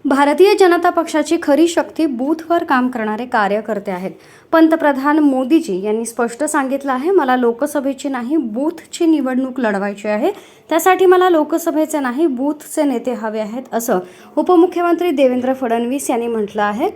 भारतीय जनता पक्षाची खरी शक्ती बूथवर काम करणारे कार्यकर्ते आहेत। पंतप्रधान मोदीजी यांनी स्पष्ट सांगितलं आहे, मला लोकसभेची नाही बूथची निवडणूक लढवायची आहे। त्यासाठी मला लोकसभेचे नाही बूथचे नेते हवे आहेत, असं उपमुख्यमंत्री देवेंद्र फडणवीस यांनी म्हटलं आहे।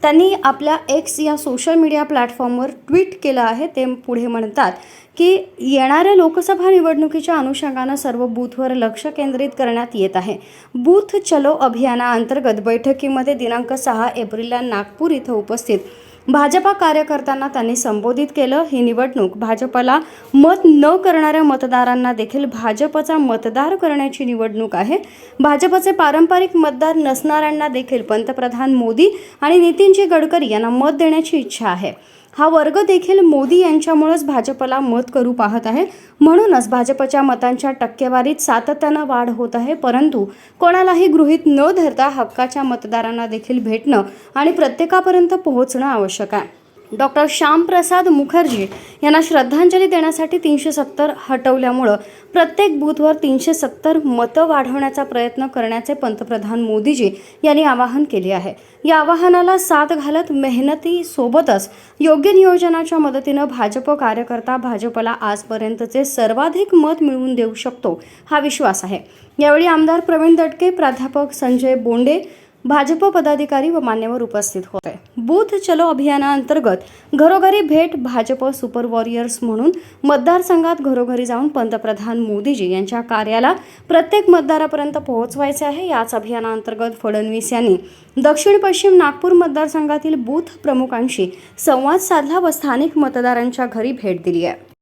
त्यांनी आपल्या एक्स या सोशल मीडिया प्लॅटफॉर्मवर ट्विट केलं आहे। ते पुढे म्हणतात की येणाऱ्या लोकसभा निवडणुकीच्या अनुषंगाने सर्व बूथवर लक्ष केंद्रित करण्यात येत आहे। बूथ चलो अभियानाअंतर्गत बैठकीमध्ये दिनांक 6 एप्रिलला नागपूर इथं उपस्थित भाजपा कार्यकर्त्यांना त्यांनी संबोधित केलं। ही निवडणूक भाजपला मत न करणाऱ्या मतदारांना देखील भाजपचा मतदार करण्याची निवडणूक आहे। भाजपचे पारंपरिक मतदार नसणाऱ्यांना देखील पंतप्रधान मोदी आणि नितीनजी गडकरी यांना मत देण्याची इच्छा आहे। हा वर्ग देखील मोदी यांच्यामुळेच भाजपला मत करू पाहत आहे। म्हणूनच भाजपच्या मतांच्या टक्केवारीत सातत्याने वाढ होत आहे। परंतु कोणालाही गृहीत न धरता हक्काच्या मतदारांना देखील भेटणं आणि प्रत्येकापर्यंत पोहोचणं आवश्यक आहे। डॉक्टर श्यामप्रसाद मुखर्जी यांना श्रद्धांजली देण्यासाठी 370 हटवल्यामुळे प्रत्येक बूथवर 370 मतं वाढवण्याचा प्रयत्न करण्याचे पंतप्रधान मोदीजी यांनी आवाहन केले आहे। या आवाहनाला साथ घालत मेहनती सोबतच योग्य नियोजनाच्या मदतीने भाजप कार्यकर्ता भाजपला आजपर्यंतचे सर्वाधिक मत मिळवून देऊ शकतो, हा विश्वास आहे। यावेळी आमदार प्रवीण दटके, प्राध्यापक संजय बोंडे, भाजप पदाधिकारी व मान्यवर उपस्थित होते। बूथ चलो अभियानाअंतर्गत घरोघरी भेट भाजप सुपर वॉरियर्स म्हणून मतदारसंघात घरोघरी जाऊन पंतप्रधान मोदीजी यांच्या कार्याला प्रत्येक मतदारापर्यंत पोहोचवायचे आहे। याच अभियानाअंतर्गत फडणवीस यांनी दक्षिण पश्चिम नागपूर मतदारसंघातील बूथ प्रमुखांशी संवाद साधला व स्थानिक मतदारांच्या घरी भेट दिली आहे।